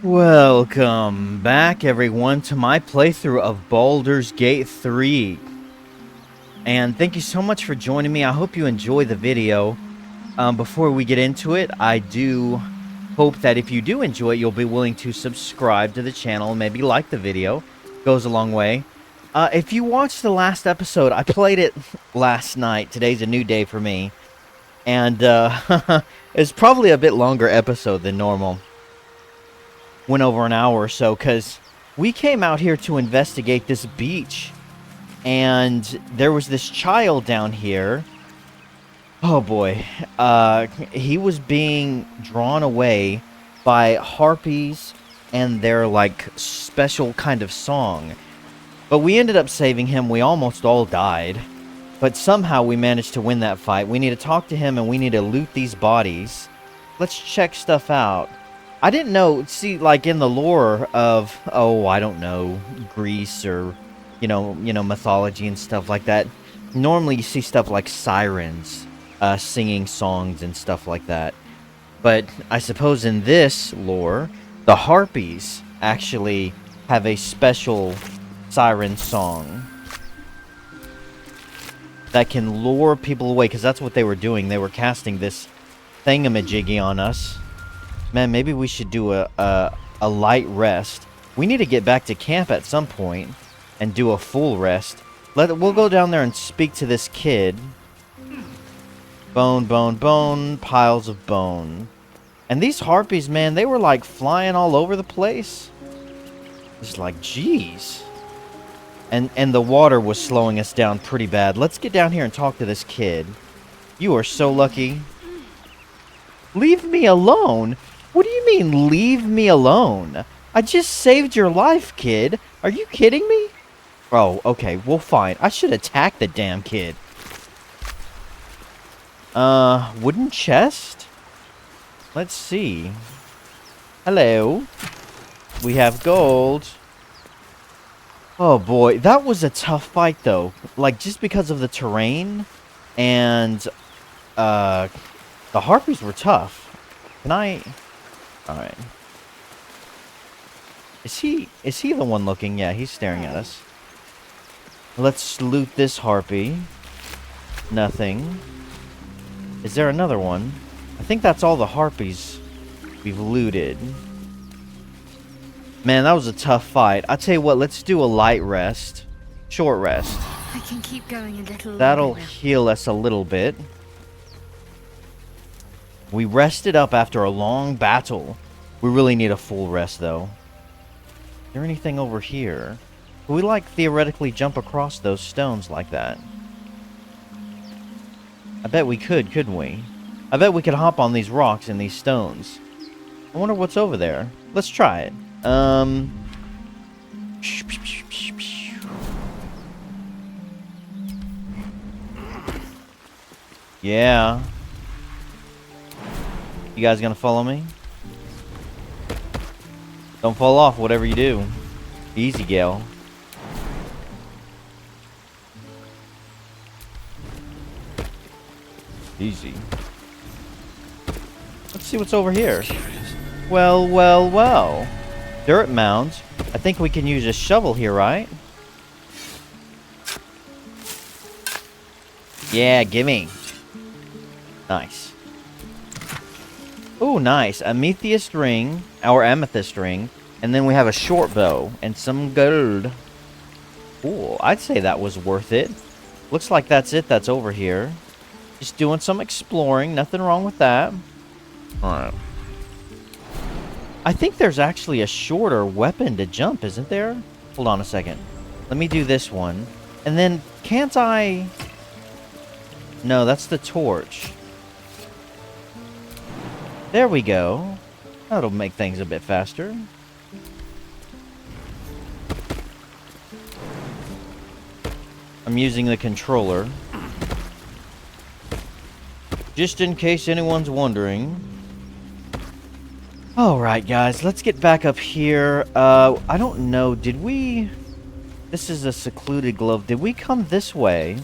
Welcome back, everyone, to my playthrough of Baldur's Gate 3. And thank you so much for joining me. I hope you enjoy the video. Before we get into it, I do hope that if you do enjoy it, you'll be willing to subscribe to the channel and maybe like the video. Goes a long way. If you watched the last episode, I played it last night. Today's a new day for me. And it's probably a bit longer episode than normal. Went over an hour or so because we came out here to investigate this beach, and there was this child down here. Oh boy, he was being drawn away by harpies and their like special kind of song, but we ended up saving him. We almost all died, but somehow we managed to win that fight. We need to talk to him and we need to loot these bodies. Let's check stuff out. I didn't know, see, like in the lore of, oh, I don't know, Greece or, you know, mythology and stuff like that. Normally you see stuff like sirens singing songs and stuff like that. But I suppose in this lore, the harpies actually have a special siren song that can lure people away, because that's what they were doing. They were casting this thingamajiggy on us. Man, maybe we should do a light rest. We need to get back to camp at some point and do a full rest. We'll go down there and speak to this kid. Bone, bone, bone, piles of bone. And these harpies, man, they were like flying all over the place. It's like, jeez. And the water was slowing us down pretty bad. Let's get down here and talk to this kid. You are so lucky. Leave me alone? What do you mean, leave me alone? I just saved your life, kid. Are you kidding me? Oh, okay, well, fine. I should attack the damn kid. Wooden chest? Let's see. Hello. We have gold. Oh, boy. That was a tough fight, though. Like, just because of the terrain. And, the harpies were tough. Can I... Alright. Is he the one looking? Yeah, he's staring at us. Let's loot this harpy. Nothing. Is there another one? I think that's all the harpies we've looted. Man, that was a tough fight. I'll tell you what, let's do a light rest. Short rest. I can keep going a little. That'll heal us a little bit. We rested up after a long battle. We really need a full rest, though. Is there anything over here? Could we, like, theoretically jump across those stones like that? I bet we could, couldn't we? I bet we could hop on these rocks and these stones. I wonder what's over there. Let's try it. Yeah. You guys gonna follow me? Don't fall off, whatever you do. Easy, gal. Easy. Let's see what's over here. Well, well, well. Dirt mounds. I think we can use a shovel here, right? Yeah, gimme. Nice. Oh, nice. Amethyst ring, our amethyst ring, and then we have a short bow and some gold. Cool. I'd say that was worth it. Looks like that's it that's over here. Just doing some exploring. Nothing wrong with that. Alright. I think there's actually a shorter weapon to jump, isn't there? Hold on a second. Let me do this one. And then, can't I... No, that's the torch. There we go. That'll make things a bit faster. I'm using the controller. Just in case anyone's wondering. Alright, guys. Let's get back up here. I don't know. Did we... This is a secluded glove. Did we come this way?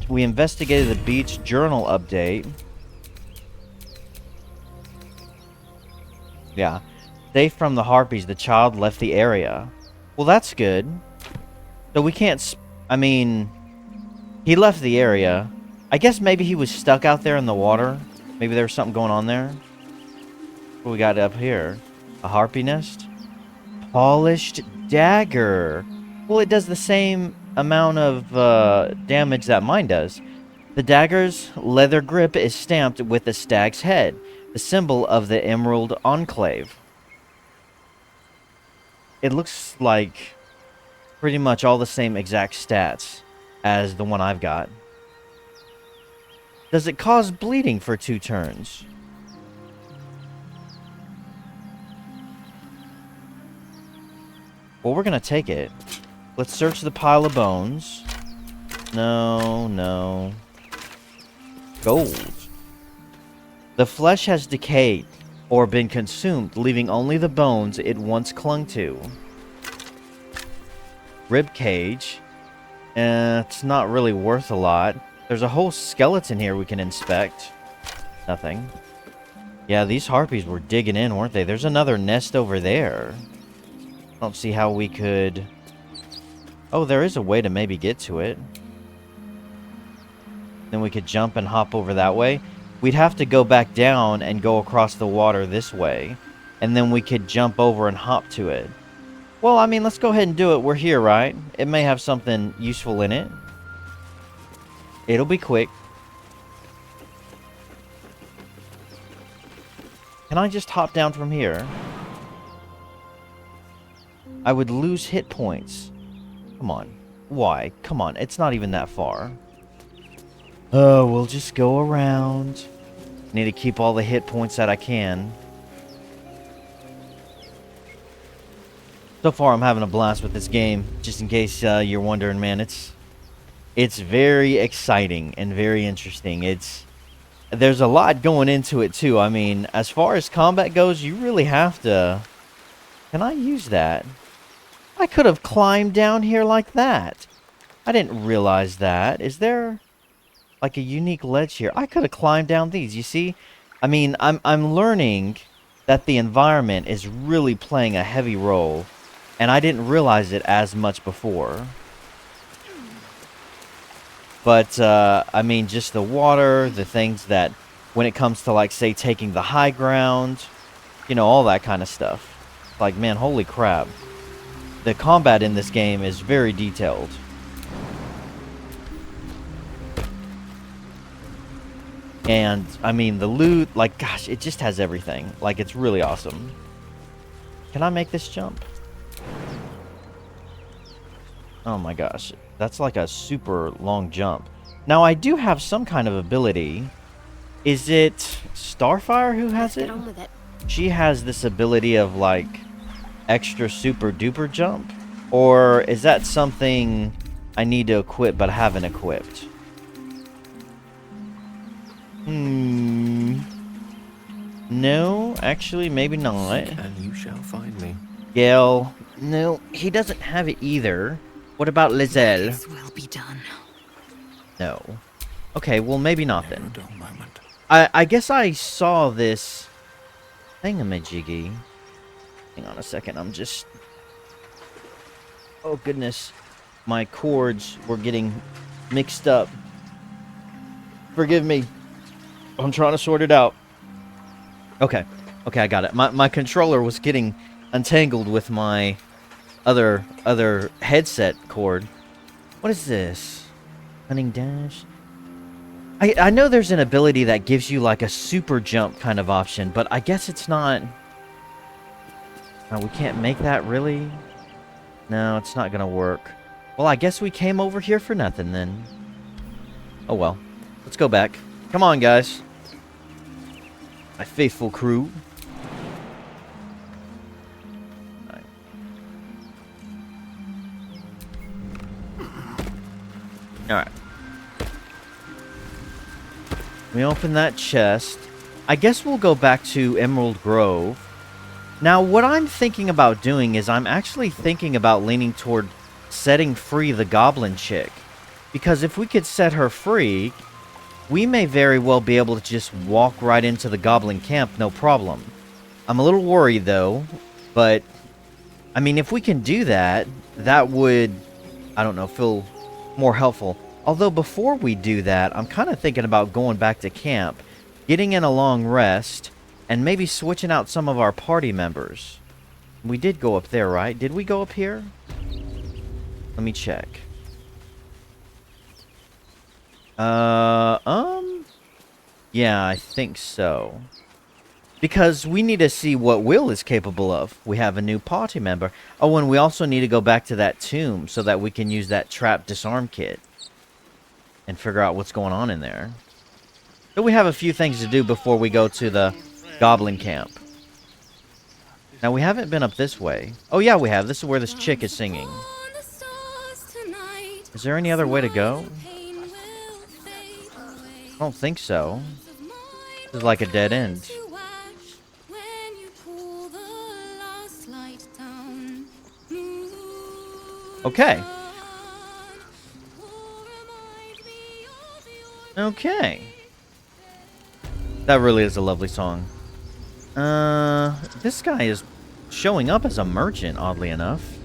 We investigated the beach journal update. Yeah. Safe from the harpies, the child left the area. Well, that's good. So we can't... I mean... He left the area. I guess maybe he was stuck out there in the water. Maybe there was something going on there. What we got up here? A harpy nest? Polished dagger. Well, it does the same amount of damage that mine does. The dagger's leather grip is stamped with a stag's head, the symbol of the Emerald Enclave. It looks like pretty much all the same exact stats as the one I've got. Does it cause bleeding for 2 turns? Well, we're gonna take it. Let's search the pile of bones. No, no. Gold. The flesh has decayed or been consumed, leaving only the bones it once clung to. Rib cage. It's not really worth a lot. There's a whole skeleton here we can inspect. Nothing. Yeah, these harpies were digging in, weren't they? There's another nest over there. I don't see how we could... Oh, there is a way to maybe get to it. Then we could jump and hop over that way. We'd have to go back down and go across the water this way. And then we could jump over and hop to it. Well, I mean, let's go ahead and do it. We're here, right? It may have something useful in it. It'll be quick. Can I just hop down from here? I would lose hit points. Come on. Why? Come on. It's not even that far. Oh, we'll just go around. Need to keep all the hit points that I can. So far, I'm having a blast with this game. Just in case you're wondering, man, it's very exciting and very interesting. There's a lot going into it too. I mean, as far as combat goes, you really have to... Can I use that? I could have climbed down here like that. I didn't realize that. Is there like a unique ledge here? I could have climbed down these. You see? I mean, I'm learning that the environment is really playing a heavy role. And I didn't realize it as much before. But, I mean, just the water, the things that, when it comes to, like, say, taking the high ground, you know, all that kind of stuff. Like, man, holy crap. The combat in this game is very detailed. And, I mean, the loot, like, gosh, it just has everything. Like, it's really awesome. Can I make this jump? Oh my gosh, that's like a super long jump. Now, I do have some kind of ability. Is it Starfire who has it? Get on with it. She has this ability of, like, extra super duper jump? Or is that something I need to equip but haven't equipped? No, actually, maybe not. And you shall find me. Gale, no, he doesn't have it either. What about Lae'zel? This will be done. No. Okay, well, maybe not Never then. a dull moment. I guess I saw this thingamajiggy. Hang on a second, I'm just... Oh, goodness. My cords were getting mixed up. Forgive me. I'm trying to sort it out. Okay. Okay, I got it. My controller was getting untangled with my other headset cord. What is this? Hunting dash? I know there's an ability that gives you like a super jump kind of option, but I guess it's not... we can't make that, really? No, it's not gonna work. Well, I guess we came over here for nothing then. Oh well. Let's go back. Come on, guys. My faithful crew. Alright. We open that chest. I guess we'll go back to Emerald Grove. Now, what I'm thinking about doing is I'm actually thinking about leaning toward setting free the goblin chick. Because if we could set her free, we may very well be able to just walk right into the goblin camp, no problem. I'm a little worried, though. But, I mean, if we can do that, that would, I don't know, feel more helpful. Although, before we do that, I'm kind of thinking about going back to camp, getting in a long rest, and maybe switching out some of our party members. We did go up there, right? Did we go up here? Let me check. Yeah, I think so. Because we need to see what Will is capable of. We have a new party member. Oh, and we also need to go back to that tomb so that we can use that trap disarm kit. And figure out what's going on in there. So we have a few things to do before we go to the goblin camp. Now, we haven't been up this way. Oh, yeah, we have. This is where this chick is singing. Is there any other way to go? I don't think so. This is like a dead end. Okay. Okay. That really is a lovely song. This guy is showing up as a merchant, oddly enough.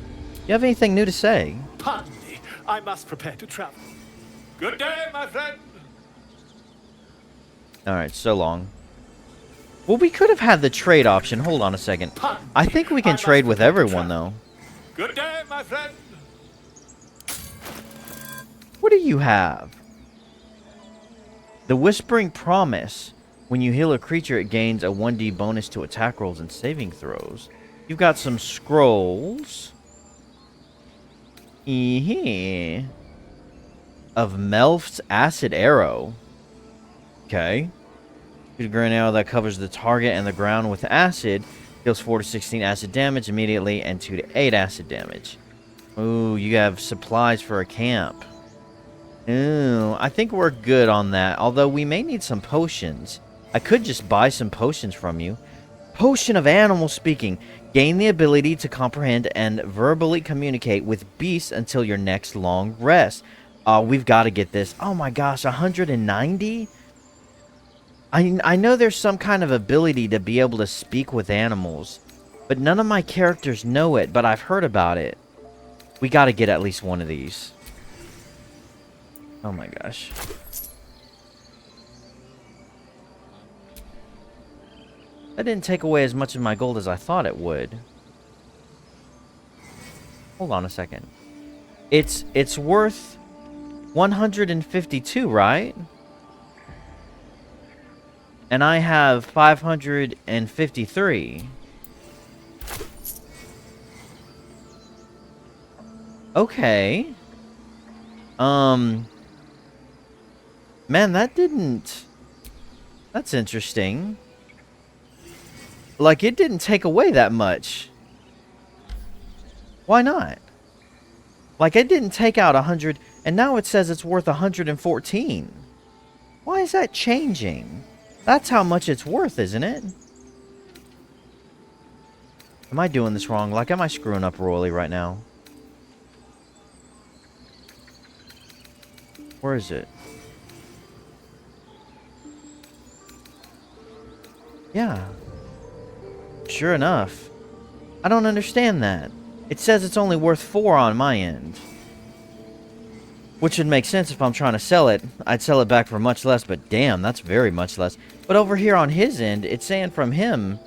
You have anything new to say? Pardon me, I must prepare to travel. Good day, my friend. Alright, so long. Well, we could have had the trade option. Hold on a second. I think we can trade with everyone, though. Good day, my friend. What do you have? The Whispering Promise. When you heal a creature, it gains a 1d bonus to attack rolls and saving throws. You've got some scrolls. Of Melf's Acid Arrow. Okay. Shoot a grenade arrow that covers the target and the ground with acid. Deals 4 to 16 acid damage immediately and 2 to 8 acid damage. Ooh, you have supplies for a camp. Ooh, I think we're good on that. Although we may need some potions. I could just buy some potions from you. Potion of Animal Speaking. Gain the ability to comprehend and verbally communicate with beasts until your next long rest. We've got to get this. Oh my gosh, 190? I know there's some kind of ability to be able to speak with animals. But none of my characters know it, but I've heard about it. We got to get at least one of these. Oh my gosh. That didn't take away as much of my gold as I thought it would. Hold on a second. It's worth 152, right? And I have 553. Okay. Man, that didn't... That's interesting. Like, it didn't take away that much. Why not? Like, it didn't take out 100, and now it says it's worth 114. Why is that changing? That's how much it's worth, isn't it? Am I doing this wrong? Like, am I screwing up royally right now? Where is it? Yeah. Sure enough. I don't understand that. It says it's only worth 4 on my end. Which would make sense if I'm trying to sell it. I'd sell it back for much less, but damn, that's very much less. But over here on his end, it's saying from him,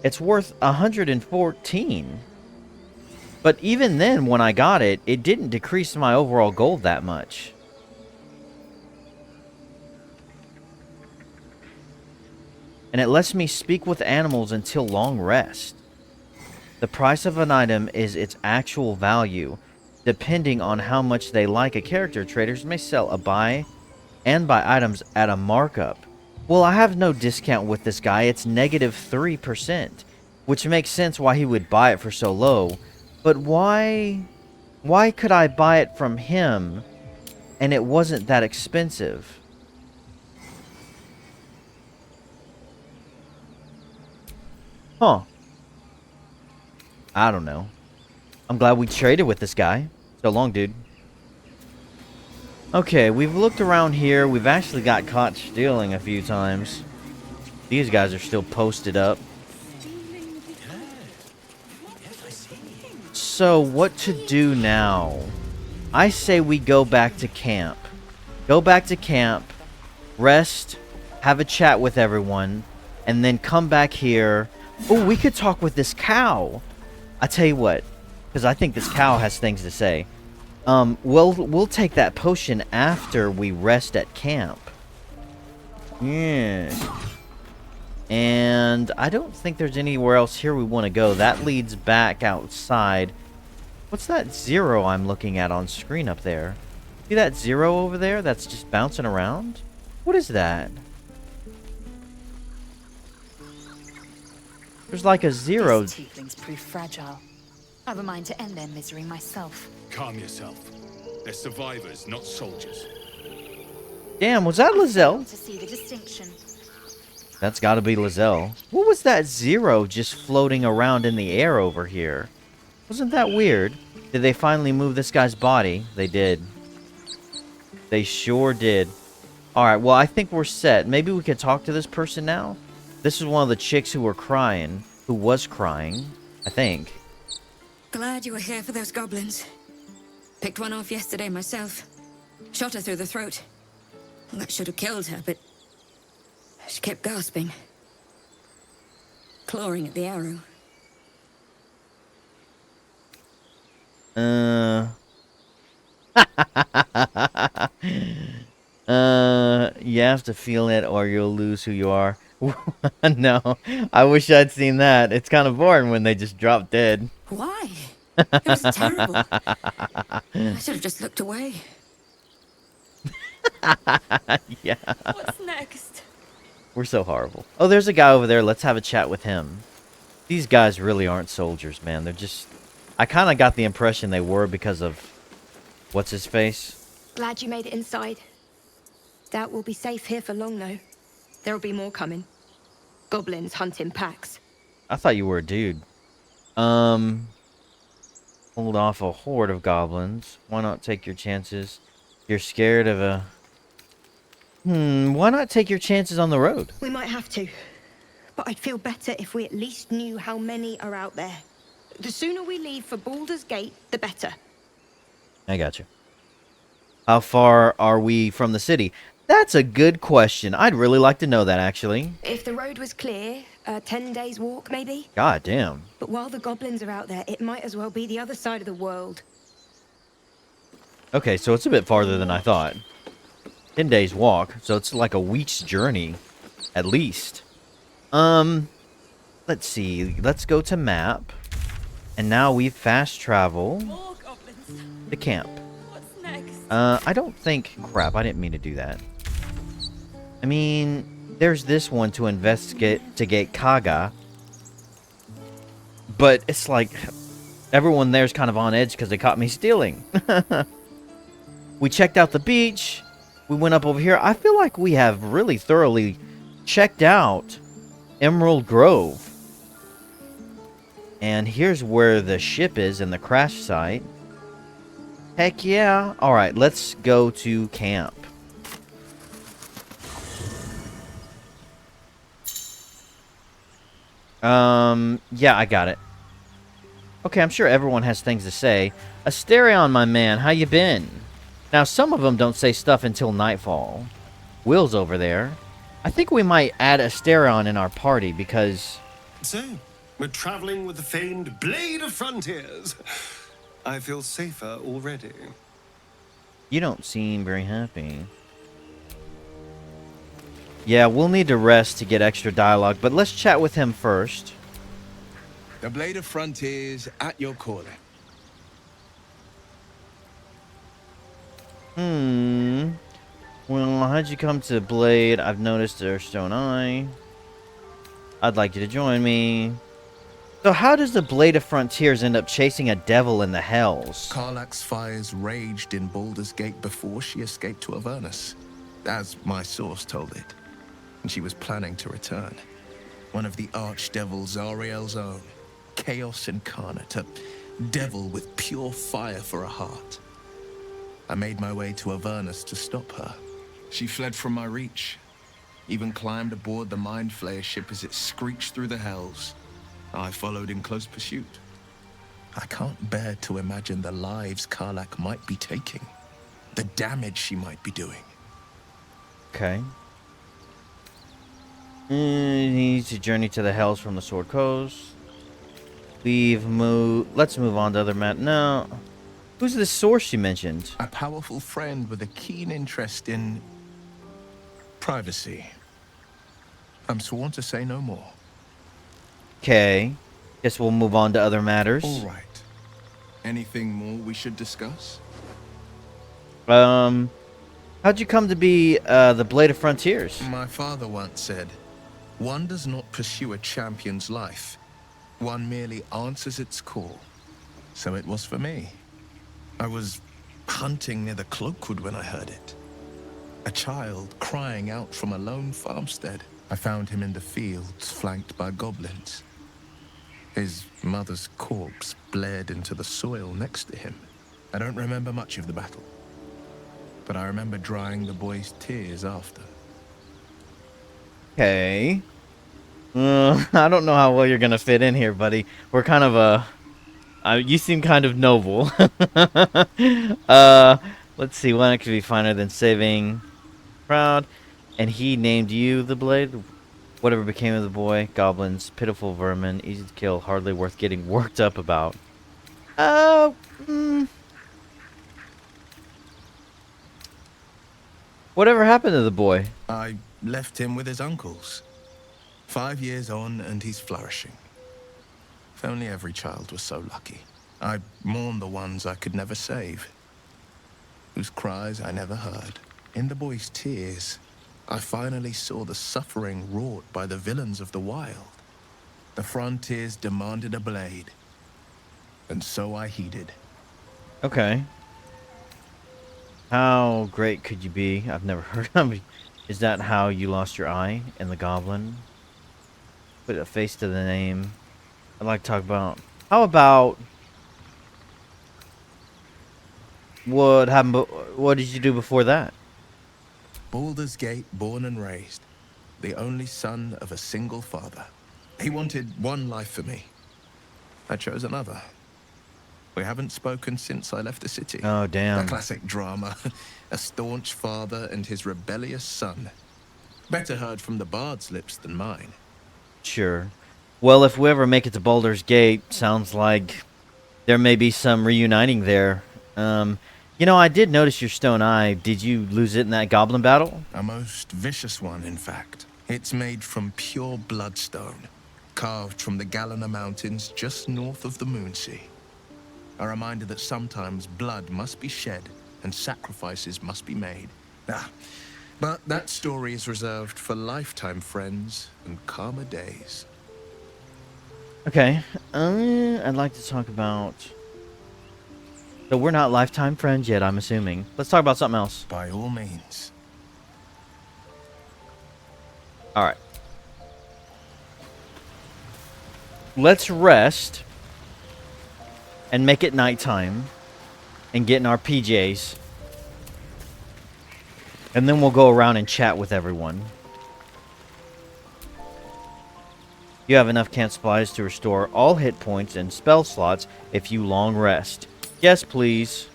it's worth 114. But even then, when I got it, it didn't decrease my overall gold that much. And it lets me speak with animals until long rest. The price of an item is its actual value, depending on how much they like a character. Traders may sell a buy and buy items at a markup. Well, I have no discount with this guy. It's negative 3%, which makes sense why he would buy it for so low. But why could I buy it from him and it wasn't that expensive? Huh. I don't know. I'm glad we traded with this guy. So long, dude. Okay, we've looked around here. We've actually got caught stealing a few times. These guys are still posted up. So, what to do now? I say we go back to camp. Go back to camp, rest, have a chat with everyone, and then come back here. Oh, we could talk with this cow. I tell you what, because I think this cow has things to say. We'll take that potion after we rest at camp. Yeah. And I don't think there's anywhere else here we want to go. That leads back outside. What's that 0 I'm looking at on screen up there? See that 0 over there that's just bouncing around? What is that? There's like a 0. These tieflings prove fragile. I've a mind to end their misery myself. Calm yourself. They're survivors, not soldiers. Damn, was that Lae'zel? To see the distinction. That's gotta be Lae'zel. What was that 0 just floating around in the air over here? Wasn't that weird? Did they finally move this guy's body? They did. They sure did. Alright, well, I think we're set. Maybe we could talk to this person now? This is one of the chicks who were crying. Who was crying, I think. Glad you were here for those goblins. Picked one off yesterday myself. Shot her through the throat. Well, that should have killed her, but she kept gasping. Clawing at the arrow. You have to feel it or you'll lose who you are. No, I wish I'd seen that. It's kind of boring when they just drop dead. Why? It was terrible. I should have just looked away. Yeah. What's next? We're so horrible. Oh, there's a guy over there. Let's have a chat with him. These guys really aren't soldiers, man. They're just... I kind of got the impression they were because of... What's his face? Glad you made it inside. Doubt we'll be safe here for long, though. There'll be more coming. Goblins hunt in packs. I thought you were a dude. Hold off a horde of goblins. Why not take your chances? You're scared of a... why not take your chances on the road? We might have to. But I'd feel better if we at least knew how many are out there. The sooner we leave for Baldur's Gate, the better. I got you. How far are we from the city? That's a good question. I'd really like to know that, actually. If the road was clear, 10 days walk, maybe? God damn. But while the goblins are out there, it might as well be the other side of the world. Okay, so it's a bit farther than I thought. 10 days walk, so it's like a week's journey, at least. Let's see. Let's go to map. And now we fast travel More goblins. to camp. What's next? I don't think... Crap, I didn't mean to do that. I mean, there's this one to investigate Kaga. But it's like... Everyone there's kind of on edge because they caught me stealing. We checked out the beach. We went up over here. I feel like we have really thoroughly checked out Emerald Grove. And here's where the ship is in the crash site. Heck yeah. Alright, let's go to camp. Yeah, I got it. Okay, I'm sure everyone has things to say. Asterion, my man, how you been? Now, some of them don't say stuff until nightfall. Will's over there. I think we might add Asterion in our party because... So, we're traveling with the famed Blade of Frontiers. I feel safer already. You don't seem very happy. Yeah, we'll need to rest to get extra dialogue, but let's chat with him first. The Blade of Frontiers at your calling. Well, how'd you come to Blade? I've noticed their stone eye. I'd like you to join me. So how does the Blade of Frontiers end up chasing a devil in the hells? Karlach's fires raged in Baldur's Gate before she escaped to Avernus, as my source told it. And she was planning to return. One of the archdevil Zariel's own. Chaos incarnate, a devil with pure fire for a heart. I made my way to Avernus to stop her. She fled from my reach. Even climbed aboard the Mind Flayer ship as it screeched through the hells. I followed in close pursuit. I can't bear to imagine the lives Karlach might be taking, the damage she might be doing. Okay. He needs to journey to the Hells from the Sword Coast. Let's move on to other map. No. Who's this source you mentioned? A powerful friend with a keen interest in privacy. I'm sworn to say no more. Okay. Guess we'll move on to other matters. All right. Anything more we should discuss? How'd you come to be the Blade of Frontiers? My father once said, one does not pursue a champion's life. One merely answers its call. So it was for me. I was hunting near the Cloakwood when I heard it. A child crying out from a lone farmstead. I found him in the fields, flanked by goblins. His mother's corpse bled into the soil next to him. I don't remember much of the battle, but I remember drying the boy's tears after. Okay. I don't know how well you're gonna fit in here, buddy. We're kind of you seem kind of noble. Let's see. One could be finer than saving Proud. And he named you the Blade. Whatever became of the boy? Goblins, pitiful vermin, easy to kill, hardly worth getting worked up about. Whatever happened to the boy? I left him with his uncles. 5 years on, and he's flourishing. If only every child was so lucky. I mourn the ones I could never save, whose cries I never heard. In the boy's tears, I finally saw the suffering wrought by the villains of the wild. The frontiers demanded a blade, and so I heeded. Okay. How great could you be? I've never heard of it. Is that how you lost your eye in the goblin? Put a face to the name. I'd like to talk about... How about... What happened... What did you do before that? Baldur's Gate, born and raised. The only son of a single father. He wanted one life for me. I chose another. We haven't spoken since I left the city. Oh, damn. A classic drama. A staunch father and his rebellious son. Better heard from the bard's lips than mine. Sure. Well, if we ever make it to Baldur's Gate, sounds like there may be some reuniting there. You know, I did notice your stone eye. Did you lose it in that goblin battle? A most vicious one, in fact. It's made from pure bloodstone, carved from the Galena Mountains just north of the Moonsea. A reminder that sometimes blood must be shed and sacrifices must be made. But that story is reserved for lifetime friends and calmer days. Okay. I'd like to talk about... So we're not lifetime friends yet, I'm assuming. Let's talk about something else. By all means. Alright. Let's rest. And make it nighttime. And get in our PJs. And then we'll go around and chat with everyone. You have enough camp supplies to restore all hit points and spell slots if you long rest. Yes, please.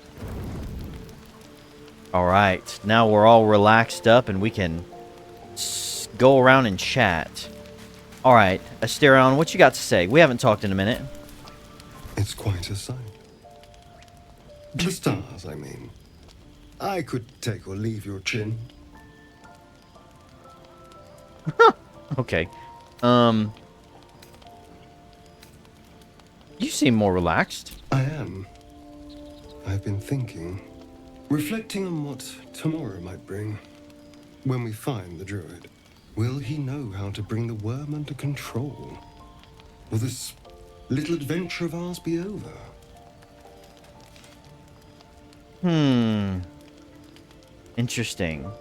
Alright, now we're all relaxed up and we can go around and chat. Alright, Asterion, what you got to say? We haven't talked in a minute. It's quite a sight. The stars, I mean. I could take or leave your chin. Okay. You seem more relaxed. I am. I've been thinking, reflecting on what tomorrow might bring. When we find the druid, will he know how to bring the worm under control? Will this little adventure of ours be over? Interesting.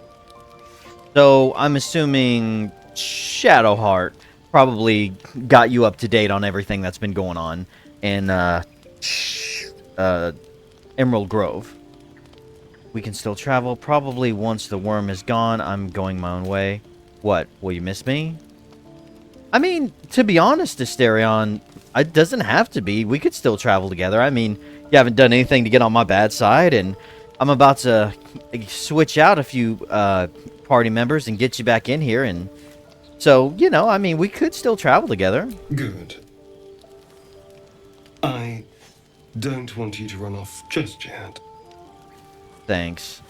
So, I'm assuming Shadowheart probably got you up to date on everything that's been going on in Emerald Grove. We can still travel. Probably once the worm is gone, I'm going my own way. What? Will you miss me? I mean, to be honest, Asterion, It doesn't have to be. We could still travel together. I mean, you haven't done anything to get on my bad side, and I'm about to switch out a few party members and get you back in here, and so, you know, I mean, we could still travel together. Good. I don't want you to run off just yet. Thanks.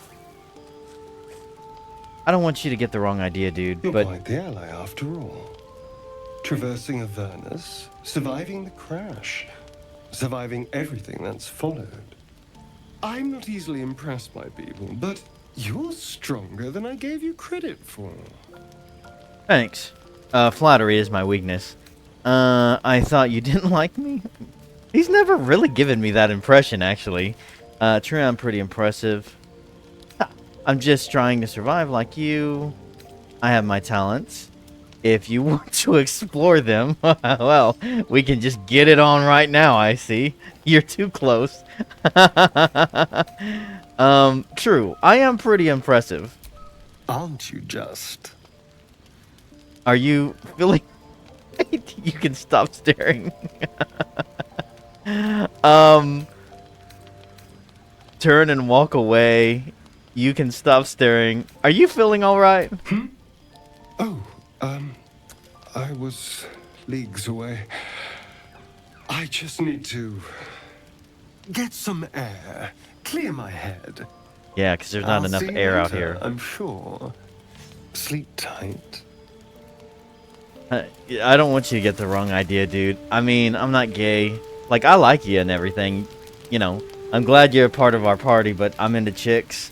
I don't want you to get the wrong idea, dude, You're but quite the ally after all. Traversing Avernus, surviving the crash, surviving everything that's followed. I'm not easily impressed by people, but you're stronger than I gave you credit for. thanks. Flattery is my weakness. I thought you didn't like me? He's never really given me that impression, actually. True, I'm pretty impressive. I'm just trying to survive like you. I have my talents. If you want to explore them, well, we can just get it on right now, I see. You're too close. True, I am pretty impressive. Aren't you just? Are you feeling... You can stop staring. Turn and walk away. You can stop staring. Are you feeling all right? Oh, I was leagues away. I just need to get some air, clear my head. Yeah, because there's not I'll enough see you air out later, here. I'm sure. Sleep tight. I don't want you to get the wrong idea, dude. I mean, I'm not gay. Like, I like you and everything. You know, I'm glad you're a part of our party, but I'm into chicks.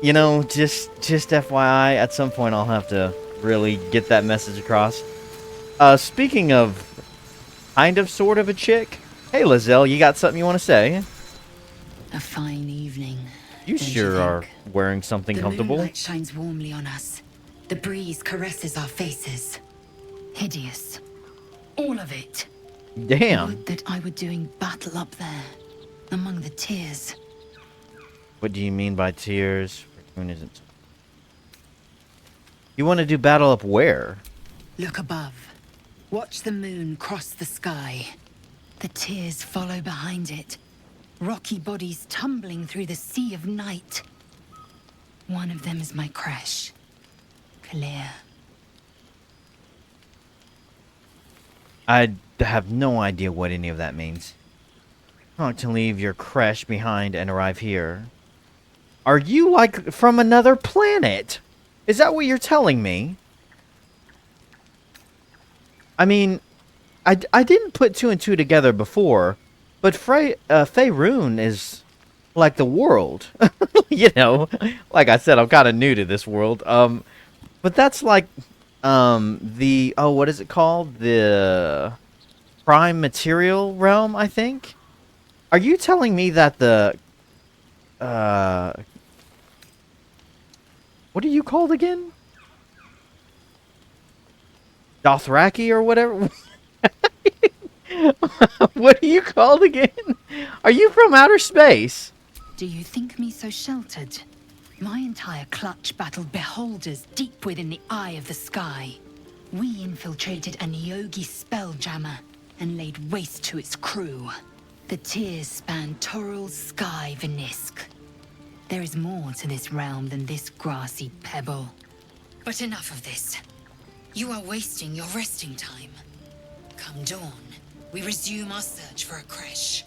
You know, just FYI, at some point I'll have to really get that message across. Speaking of kind of sort of a chick, hey Lae'zel, you got something you want to say? A fine evening. You don't sure are think? wearing something The comfortable. moonlight shines warmly on us. The breeze caresses our faces. Hideous. All of it. Damn. Would that I were doing battle up there, among the tears. What do you mean by tears? Moon isn't. You want to do battle up where? Look above. Watch the moon cross the sky. The tears follow behind it. Rocky bodies tumbling through the sea of night. One of them is my crash. Clear. I have no idea what any of that means. Not to leave your crash behind and arrive here. Are you, like, from another planet? Is that what you're telling me? I mean, I didn't put two and two together before, but Faerun is like the world. You know, like I said, I'm kind of new to this world. But that's like, the, oh, what is it called? The prime material realm, I think? Are you telling me that the, what are you called again? Dothraki or whatever? What are you called again? Are you from outer space? Do you think me so sheltered? My entire clutch battled beholders deep within the eye of the sky. We infiltrated a Nyogi spelljammer and laid waste to its crew. The tears span Toral's sky, Venisk. There is more to this realm than this grassy pebble. But enough of this. You are wasting your resting time. Come dawn, we resume our search for a creche.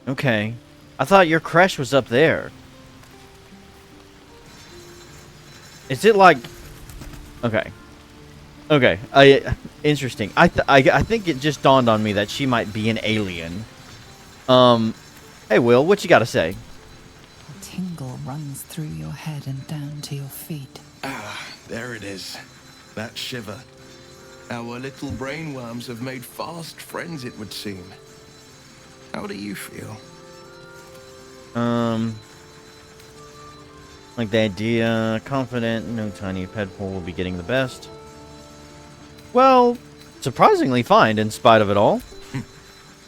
Okay. I thought your creche was up there. Is it like... Okay. Okay. Interesting. I think it just dawned on me that she might be an alien. Hey, Will, what you got to say? A tingle runs through your head and down to your feet. Ah, there it is. That shiver. Our little brainworms have made fast friends, it would seem. How do you feel? Like the idea, confident, no tiny pedpole will be getting the best. Well, surprisingly fine in spite of it all.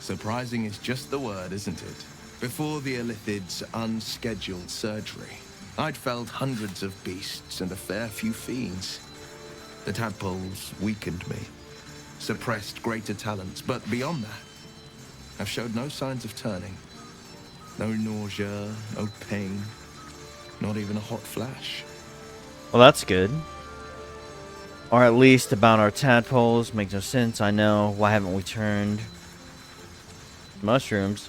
Surprising is just the word, isn't it? Before the Illithid's unscheduled surgery, I'd felled hundreds of beasts and a fair few fiends. The tadpoles weakened me. suppressed greater talents, but beyond that, have showed no signs of turning. No nausea, no pain, not even a hot flash. Well, that's good. Or at least about our tadpoles. Makes no sense, I know. Why haven't we turned mushrooms?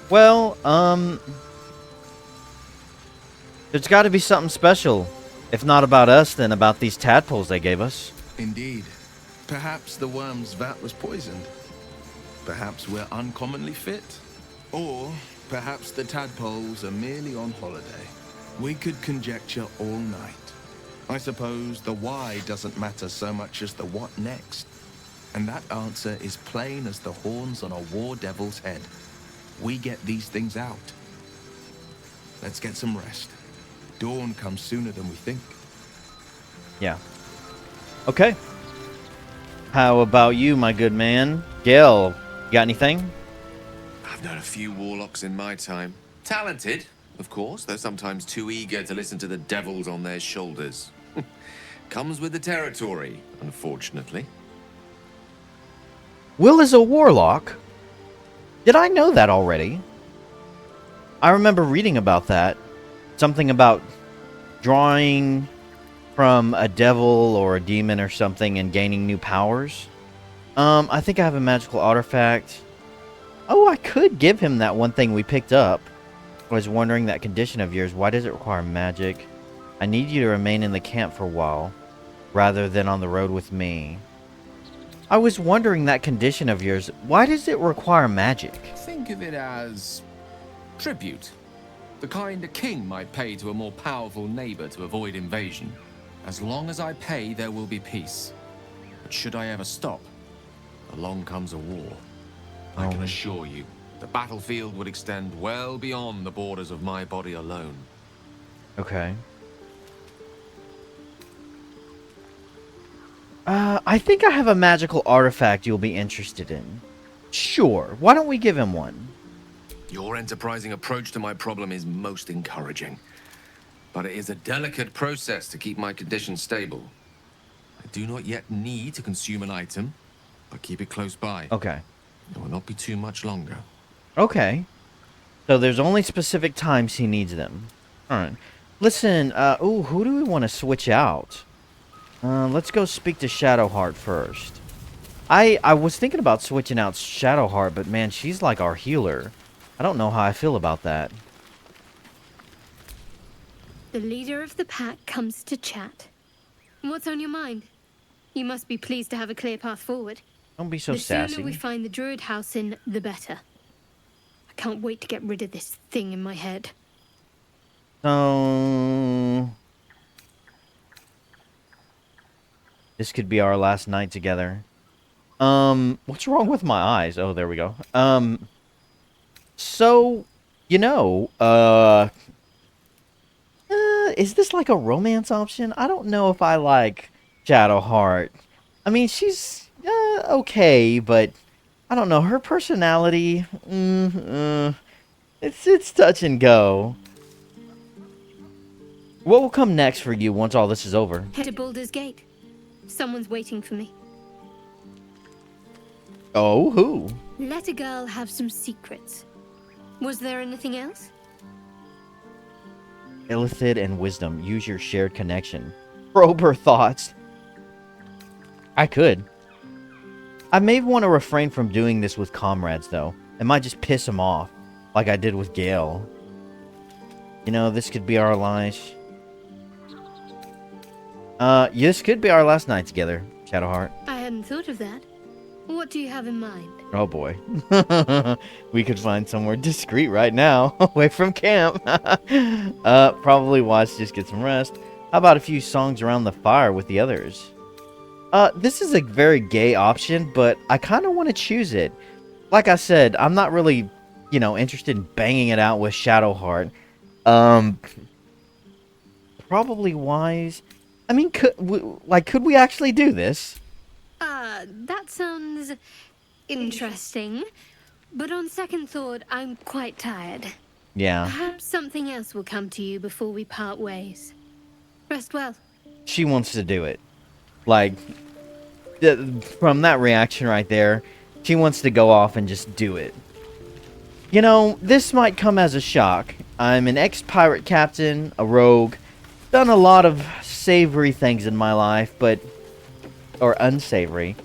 Well, there's got to be something special. If not about us, then about these tadpoles they gave us. Indeed. Perhaps the worm's vat was poisoned. Perhaps we're uncommonly fit. Or perhaps the tadpoles are merely on holiday. We could conjecture all night. I suppose the why doesn't matter so much as the what next. And that answer is plain as the horns on a war devil's head. We get these things out. Let's get some rest. Dawn comes sooner than we think. Yeah. Okay. How about you, my good man? Gil, you got anything? I've known a few warlocks in my time. Talented, of course, though sometimes too eager to listen to the devils on their shoulders. Comes with the territory, unfortunately. Will is a warlock? Did I know that already? I remember reading about that. Something about drawing from a devil or a demon or something and gaining new powers. I think I have a magical artifact. Oh, I could give him that one thing we picked up. I was wondering, that condition of yours, why does it require magic? I need you to remain in the camp for a while, rather than on the road with me. I was wondering, that condition of yours, why does it require magic? Think of it as tribute. The kind a king might pay to a more powerful neighbor to avoid invasion. As long as I pay, there will be peace. But should I ever stop, along comes a war. I can assure you, the battlefield would extend well beyond the borders of my body alone. Okay. I think I have a magical artifact you'll be interested in. Sure, why don't we give him one? Your enterprising approach to my problem is most encouraging. But it is a delicate process to keep my condition stable. I do not yet need to consume an item, but keep it close by. Okay. It will not be too much longer. Okay. So there's only specific times he needs them. Alright. Listen, ooh, who do we want to switch out? Let's go speak to Shadowheart first. I was thinking about switching out Shadowheart, but man, she's like our healer. I don't know how I feel about that. The leader of the pack comes to chat. What's on your mind? You must be pleased to have a clear path forward. Don't be so The sassy. sooner we find the druid house in, the better. I can't wait to get rid of this thing in my head. So this could be our last night together. What's wrong with my eyes? Oh, there we go. So, you know, is this like a romance option? I don't know if I like Shadowheart. I mean, she's okay, but I don't know, her personality. It's touch and go. What will come next for you once all this is over? Head to Baldur's Gate. Someone's waiting for me. Oh, who? Let a girl have some secrets. Was there anything else? Illithid and wisdom. Use your shared connection. Probe her thoughts. I could. I may want to refrain from doing this with comrades, though. It might just piss them off, like I did with Gale. You know, this could be our last... this could be our last night together, Shadowheart. I hadn't thought of that. What do you have in mind? Oh boy. We could find somewhere discreet right now, away from camp. Probably wise to just get some rest. How about a few songs around the fire with the others? This is a very gay option, but I kind of want to choose it. Like I said, I'm not really, you know, interested in banging it out with Shadowheart. Probably wise. I mean, could we actually do this? That sounds interesting. But on second thought, I'm quite tired. Yeah. Perhaps something else will come to you before we part ways. Rest well. She wants to do it. Like, from that reaction right there, she wants to go off and just do it. You know, this might come as a shock. I'm an ex-pirate captain, a rogue, done a lot of savory things in my life, or unsavory.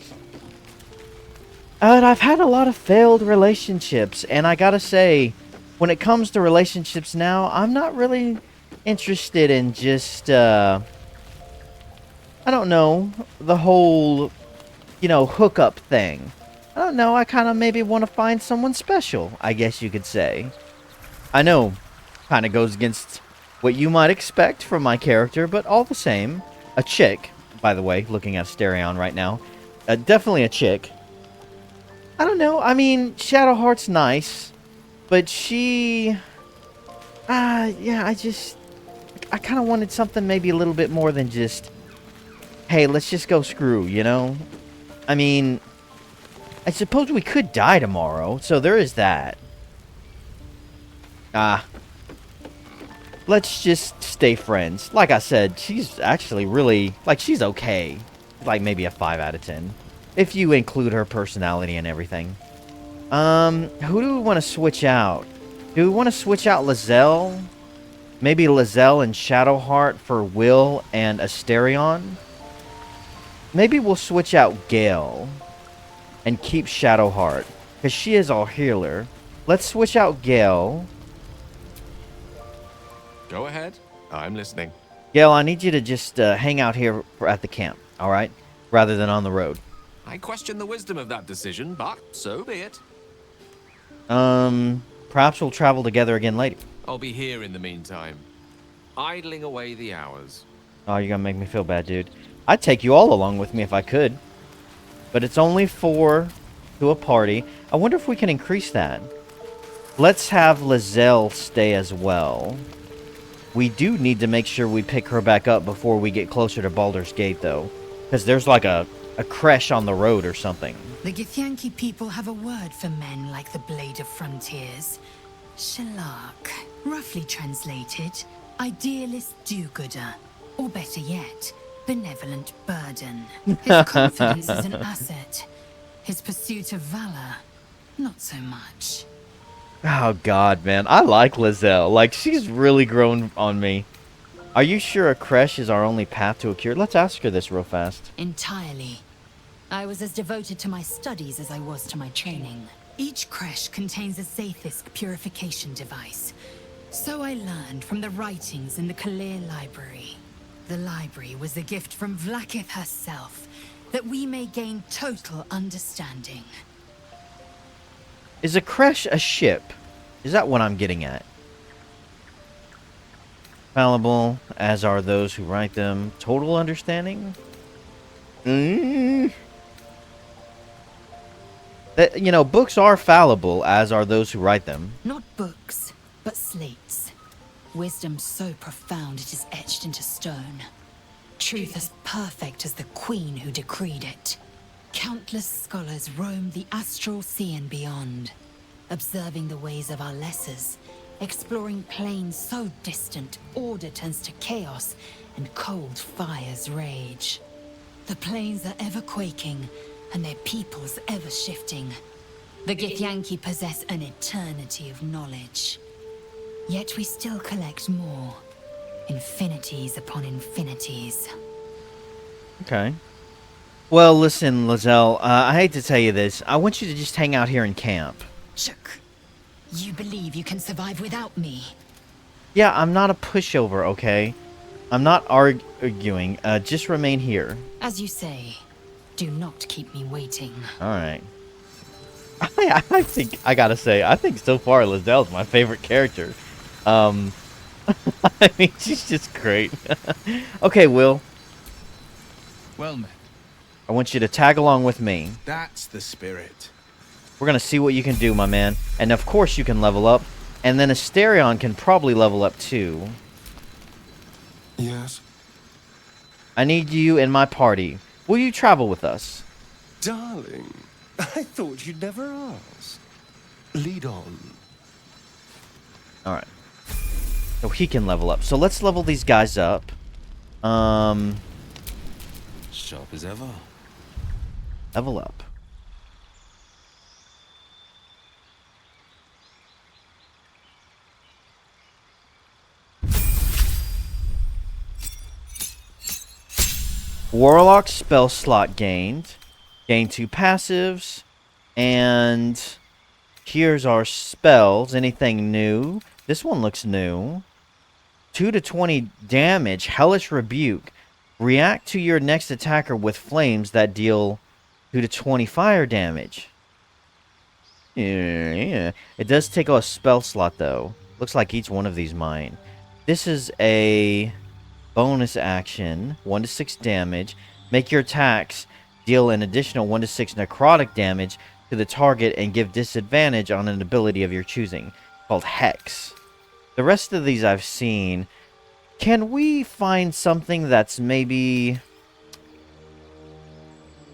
And I've had a lot of failed relationships, and I gotta say, when it comes to relationships now, I'm not really interested in just, I don't know, the whole, hookup thing. I don't know, I kind of maybe want to find someone special, I guess you could say. I know, kind of goes against what you might expect from my character, but all the same, a chick, by the way, looking at Asterion right now, definitely a chick. I don't know, I mean, Shadowheart's nice, but she, yeah, I kind of wanted something maybe a little bit more than just, hey, let's just go screw, I mean, I suppose we could die tomorrow, so there is that. Let's just stay friends. Like I said, she's actually really, she's okay. Like maybe a 5 out of 10. If you include her personality and everything. Who do we want to switch out? Do we want to switch out Lae'zel? Maybe Lae'zel and Shadowheart for Will and Asterion? Maybe we'll switch out Gale and keep Shadowheart, because she is our healer. Let's switch out Gale. Go ahead. I'm listening. Gale, I need you to just hang out here at the camp, alright? Rather than on the road. I question the wisdom of that decision, but so be it. Perhaps we'll travel together again later. I'll be here in the meantime, idling away the hours. Oh, you're gonna make me feel bad, dude. I'd take you all along with me if I could. But it's only 4 to a party. I wonder if we can increase that. Let's have Lae'zel stay as well. We do need to make sure we pick her back up before we get closer to Baldur's Gate, though. Because there's like a creche on the road or something. The Githyanki people have a word for men like the Blade of Frontiers. Shalak. Roughly translated, idealist do-gooder. Or better yet, benevolent burden. His confidence is an asset. His pursuit of valor, not so much. Oh, God, man. I like Lae'zel. Like, she's really grown on me. Are you sure a creche is our only path to a cure? Let's ask her this real fast. Entirely. I was as devoted to my studies as I was to my training. Each creche contains a Zaithisk purification device. So I learned from the writings in the Kalir Library. The library was a gift from Vlaakith herself, that we may gain total understanding. Is a creche a ship? Is that what I'm getting at? Fallible, as are those who write them. Total understanding? Books are fallible, as are those who write them. Not books, but slates. Wisdom so profound it is etched into stone. Truth as perfect as the queen who decreed it. Countless scholars roam the astral sea and beyond, observing the ways of our lessers, exploring planes so distant order turns to chaos and cold fires rage. The planes are ever quaking, and their peoples ever shifting. The Githyanki possess an eternity of knowledge. Yet we still collect more. Infinities upon infinities. Okay. Well, listen, Lae'zel, I hate to tell you this. I want you to just hang out here in camp. Chuck, you believe you can survive without me? Yeah, I'm not a pushover, okay? I'm not arguing. Just remain here. As you say, do not keep me waiting. Alright. I think, I gotta say, I think so far Lae'zel's my favorite character. I mean, she's just great. Okay, Will. Well met. I want you to tag along with me. That's the spirit. We're gonna see what you can do, my man. And of course you can level up. And then Asterion can probably level up too. Yes? I need you in my party. Will you travel with us? Darling, I thought you'd never ask. Lead on. Alright. So he can level up. So let's level these guys up. Sharp as ever. Level up. Warlock spell slot gained. Gain 2 passives. And here's our spells. Anything new? This one looks new. 2 to 20 damage. Hellish Rebuke. React to your next attacker with flames that deal 2 to 20 fire damage. Yeah. It does take a spell slot, though. Looks like each one of these mine. This is a bonus action. 1 to 6 damage. Make your attacks deal an additional 1 to 6 necrotic damage to the target and give disadvantage on an ability of your choosing, called Hex. The rest of these I've seen. Can we find something that's maybe...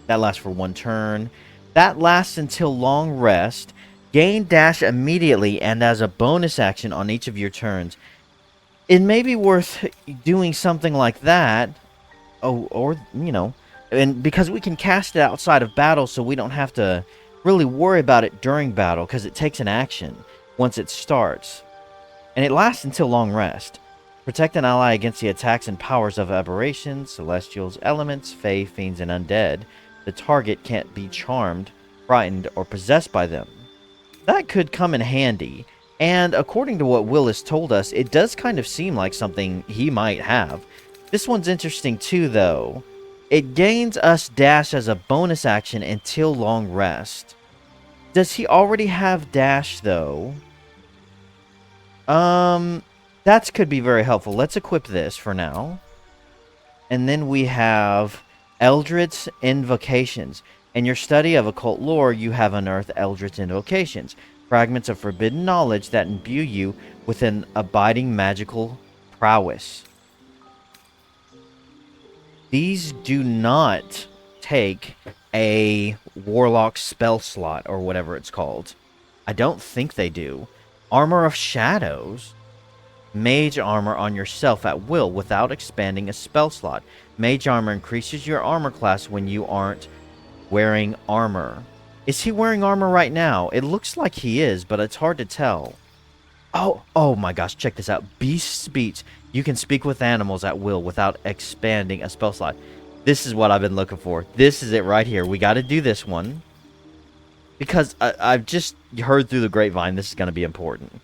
That lasts for 1 turn. That lasts until long rest. Gain dash immediately and as a bonus action on each of your turns. It may be worth doing something like that. Oh, or, you know, and because we can cast it outside of battle, so we don't have to really worry about it during battle, because it takes an action once it starts. And it lasts until long rest. Protect an ally against the attacks and powers of aberrations, celestials, elements, fae, fiends, and undead. The target can't be charmed, frightened, or possessed by them. That could come in handy. And according to what Will has told us, it does kind of seem like something he might have. This one's interesting too, though. It gains us dash as a bonus action until long rest. Does he already have dash, though? That could be very helpful. Let's equip this for now. And then we have Eldritch Invocations. In your study of occult lore, you have unearthed Eldritch Invocations, fragments of forbidden knowledge that imbue you with an abiding magical prowess. These do not take a warlock spell slot, or whatever it's called. I don't think they do. Armor of Shadows. Mage armor on yourself at will without expanding a spell slot. Mage armor increases your armor class when you aren't wearing armor. Is he wearing armor right now? It looks like he is, but it's hard to tell. Oh my gosh, check this out. Beast Speech. You can speak with animals at will without expanding a spell slot. This is what I've been looking for. This is it right here. We got to do this one. Because I've just heard through the grapevine this is going to be important.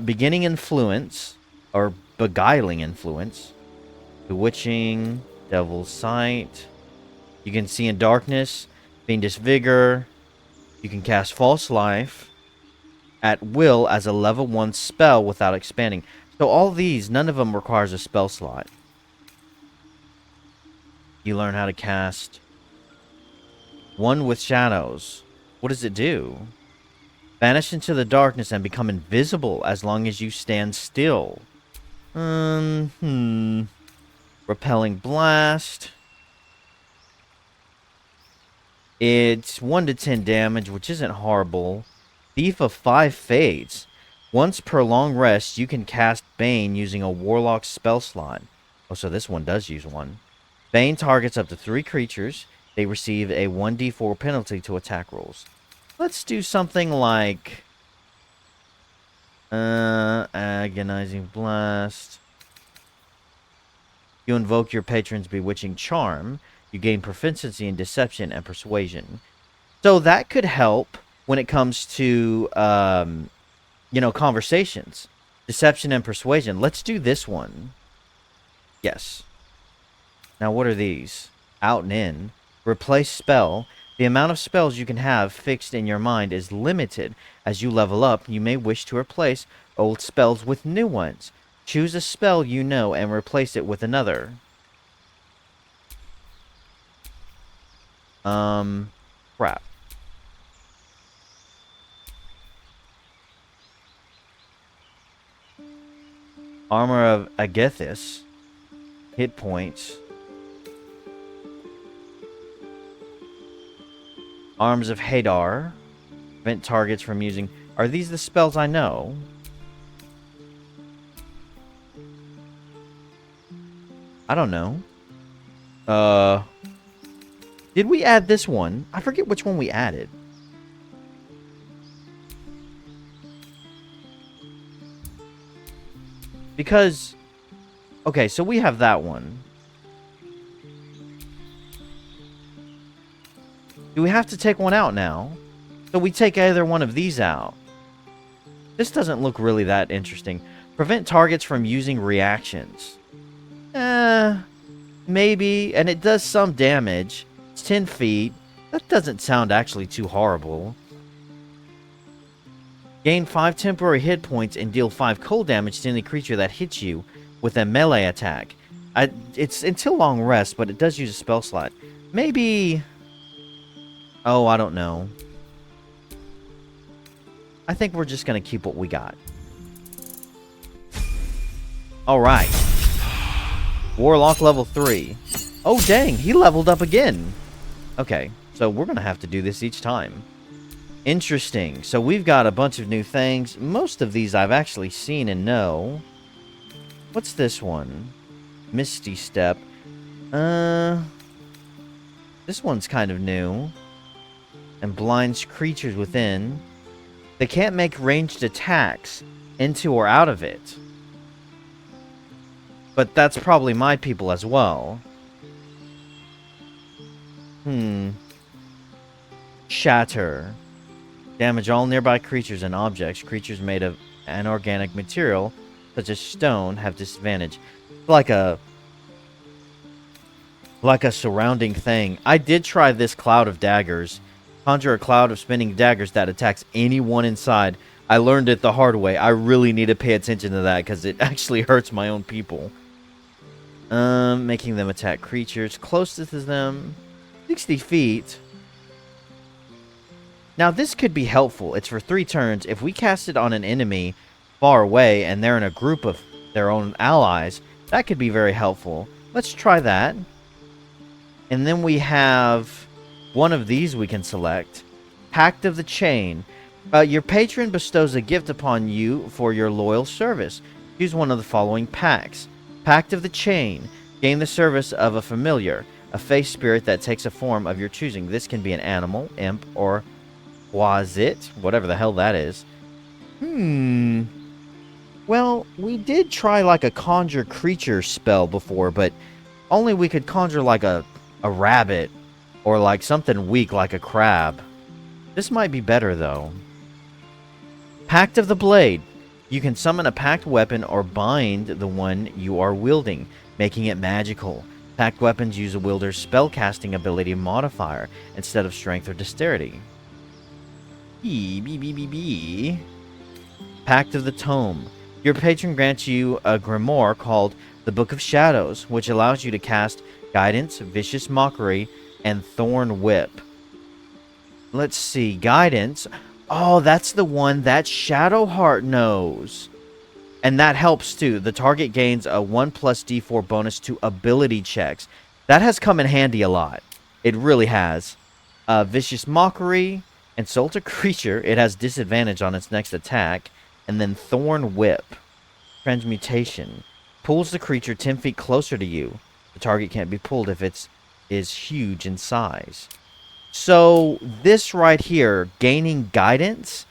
Beginning Influence, or Beguiling Influence. Bewitching, Devil's Sight. You can see in darkness. Fiendish Vigor. You can cast False Life at will as a level 1 spell without expanding. So all these, none of them requires a spell slot. You learn how to cast One with Shadows. What does it do? Vanish into the darkness and become invisible as long as you stand still. Repelling Blast. It's 1 to 10 damage, which isn't horrible. Thief of 5 Fades. Once per long rest, you can cast Bane using a Warlock spell slot. Oh, so this one does use one. Bane targets up to 3 creatures. They receive a 1d4 penalty to attack rolls. Let's do something like... Agonizing Blast. You invoke your patron's Bewitching Charm. You gain proficiency in Deception and Persuasion. So that could help when it comes to, conversations. Deception and Persuasion. Let's do this one. Yes. Now, what are these? Out and in. Replace spell. The amount of spells you can have fixed in your mind is limited. As you level up, you may wish to replace old spells with new ones. Choose a spell you know and replace it with another. Crap. Armor of Agethis. Hit points. Arms of Hadar. Prevent targets from using... Are these the spells I know? I don't know. Did we add this one? I forget which one we added. Because, okay, so we have that one. Do we have to take one out now? So we take either one of these out. This doesn't look really that interesting. Prevent targets from using reactions. Maybe, and it does some damage. It's 10 feet. That doesn't sound actually too horrible. Gain 5 temporary hit points and deal 5 cold damage to any creature that hits you with a melee attack. It's until long rest, but it does use a spell slot. Maybe... Oh, I don't know. I think we're just going to keep what we got. Alright. Warlock level 3. Oh, dang. He leveled up again. Okay. So we're going to have to do this each time. Interesting. So we've got a bunch of new things. Most of these I've actually seen and know. What's this one? Misty Step. This one's kind of new. And blinds creatures within. They can't make ranged attacks into or out of it. But that's probably my people as well. Shatter. Damage all nearby creatures and objects. Creatures made of anorganic material, such as stone, have disadvantage. Like a surrounding thing. I did try this cloud of daggers. Conjure a cloud of spinning daggers that attacks anyone inside. I learned it the hard way. I really need to pay attention to that because it actually hurts my own people. Making them attack creatures closest to them. 60 feet. Now this could be helpful. It's for 3 turns. If we cast it on an enemy far away and they're in a group of their own allies, that could be very helpful. Let's try that. And then we have one of these we can select. Pact of the Chain. Your patron bestows a gift upon you for your loyal service. Choose one of the following pacts. Pact of the Chain. Gain the service of a familiar, a face spirit that takes a form of your choosing. This can be an animal, imp, or quasit, whatever the hell that is. Well, we did try like a conjure creature spell before, but only we could conjure like a rabbit or like something weak like a crab. This might be better though. Pact of the Blade. You can summon a packed weapon or bind the one you are wielding, making it magical. Packed weapons use a wielder's spellcasting ability modifier instead of strength or dexterity. Pact of the Tome. Your patron grants you a grimoire called the Book of Shadows, which allows you to cast Guidance, Vicious Mockery, and Thorn Whip. Let's see. Guidance. Oh, that's the one that Shadowheart knows. And that helps too. The target gains a 1 plus d4 bonus to ability checks. That has come in handy a lot. It really has. Vicious Mockery. Insult a creature. It has disadvantage on its next attack. And then Thorn Whip. Transmutation. Pulls the creature 10 feet closer to you. The target can't be pulled if it is huge in size. So this right here, gaining guidance,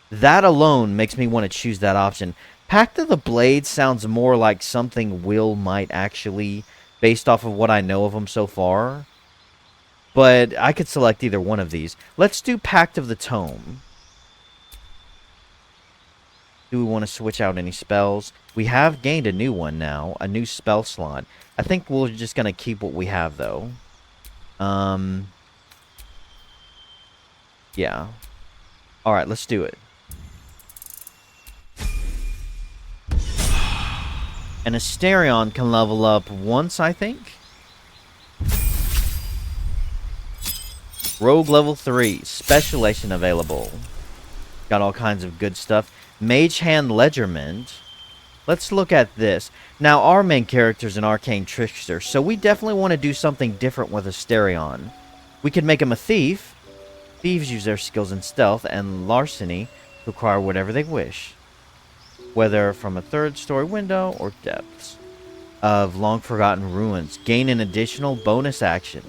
that alone makes me want to choose that option. Pact of the Blade sounds more like something Will might actually, based off of what I know of him so far. But I could select either one of these. Let's do Pact of the Tome. Do we want to switch out any spells? We have gained a new one now, a new spell slot. I think we're just going to keep what we have, though. Yeah. Alright, let's do it. An Asterion can level up once, I think. Rogue level 3. Specialization available. Got all kinds of good stuff. Mage Hand Ledgerment. Let's look at this. Now, our main character is an arcane trickster, so we definitely want to do something different with Asterion. We could make him a thief. Thieves use their skills in stealth and larceny to acquire whatever they wish, whether from a third-story window or depths of long-forgotten ruins. Gain an additional bonus action.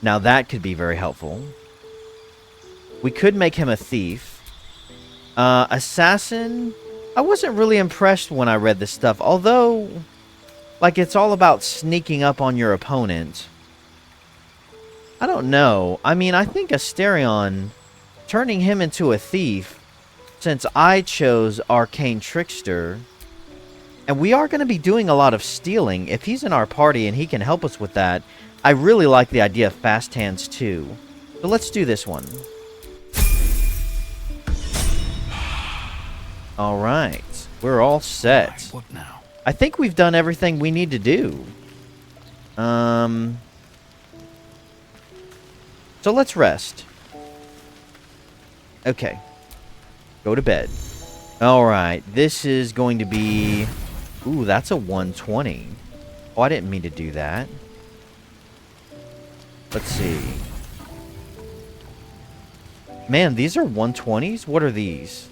Now that could be very helpful. We could make him a thief. Assassin, I wasn't really impressed when I read this stuff. Although, like, it's all about sneaking up on your opponent. I don't know. I mean, I think Asterion, turning him into a thief, since I chose Arcane Trickster, and we are going to be doing a lot of stealing. If he's in our party and he can help us with that, I really like the idea of fast hands too. So let's do this one. Alright, we're all set. Right, what now? I think we've done everything we need to do. So let's rest. Okay. Go to bed. Alright, this is going to be... Ooh, that's a 120. Oh, I didn't mean to do that. Let's see. Man, these are 120s? What are these?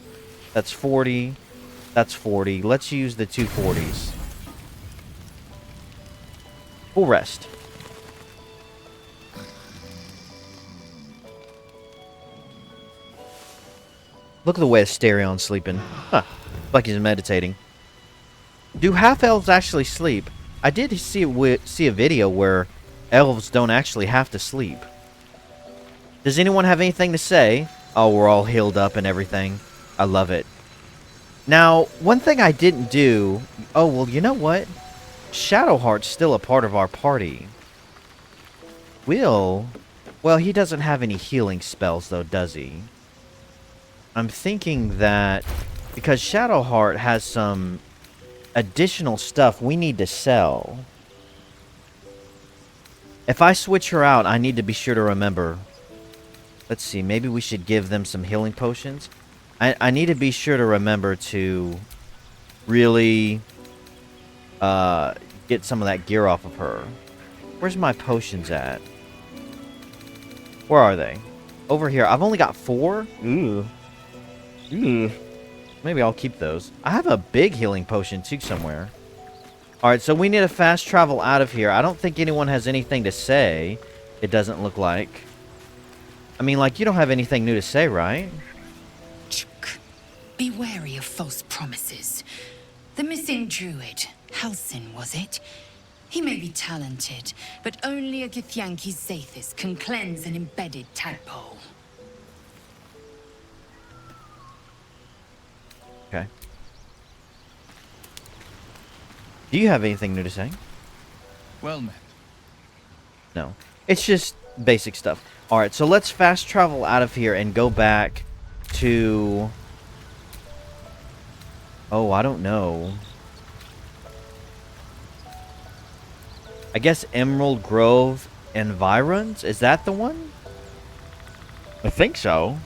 That's 40. That's 40. Let's use the 240s. Full rest. Look at the way Asterion's sleeping. Huh. Like he's meditating. Do half-elves actually sleep? I did see a video where elves don't actually have to sleep. Does anyone have anything to say? Oh, we're all healed up and everything. I love it. Now, one thing I didn't do... Oh, well, you know what? Shadowheart's still a part of our party. Will... Well, he doesn't have any healing spells, though, does he? I'm thinking that... Because Shadowheart has some additional stuff we need to sell. If I switch her out, I need to be sure to remember. Let's see, maybe we should give them some healing potions. I need to be sure to remember to really get some of that gear off of her. Where's my potions at? Where are they? Over here. I've only got 4? Ooh. Ooh. Maybe I'll keep those. I have a big healing potion too somewhere. Alright, so we need to fast travel out of here. I don't think anyone has anything to say. It doesn't look like. I mean, like, you don't have anything new to say, right? Be wary of false promises. The missing druid, Halsin, was it? He may be talented, but only a Githyanki's Zathis can cleanse an embedded tadpole. Okay. Do you have anything new to say? Well met. No. It's just basic stuff. Alright, so let's fast travel out of here and go back to... Oh, I don't know. I guess Emerald Grove Environs? Is that the one? I think so.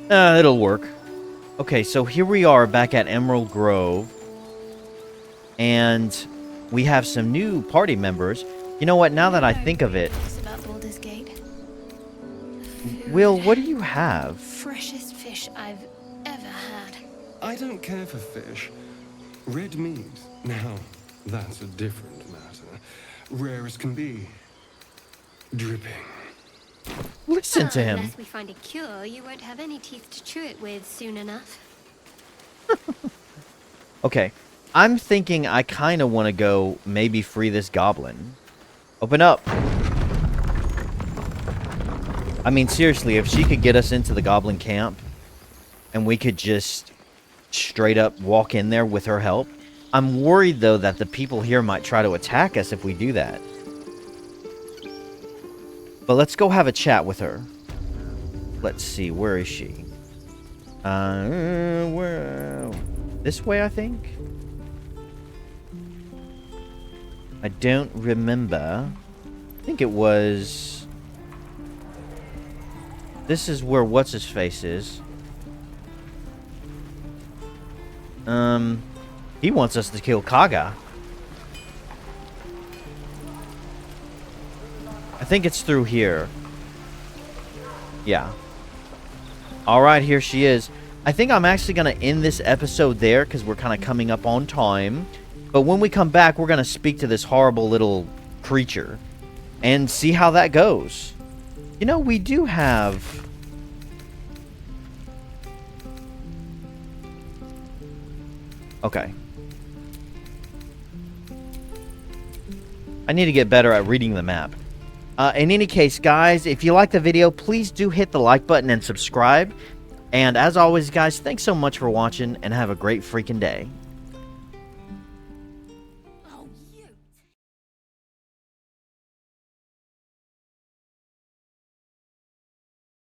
It'll work. Okay, so here we are back at Emerald Grove. And we have some new party members. You know what? Now that I think of it... About Baldur's Gate. Will, what do you have? Freshest fish I've ever had. I don't care for fish. Red meat, now, that's a different matter. Rare as can be. Dripping. Listen to him. Unless we find a cure, you won't have any teeth to chew it with soon enough. Okay. I'm thinking I kind of want to go maybe free this goblin. Open up. I mean, seriously, if she could get us into the goblin camp and we could just straight up walk in there with her help. I'm worried, though, that the people here might try to attack us if we do that. But let's go have a chat with her. Let's see, where is she? Where? This way, I think? I don't remember. I think it was... This is where What's-His-Face is. He wants us to kill Kaga. I think it's through here. Yeah. All right, here she is. I think I'm actually going to end this episode there because we're kind of coming up on time. But when we come back, we're going to speak to this horrible little creature and see how that goes. You know, we do have... Okay. I need to get better at reading the map. In any case, guys, if you like the video, please do hit the like button and subscribe. And as always, guys, thanks so much for watching and have a great freaking day.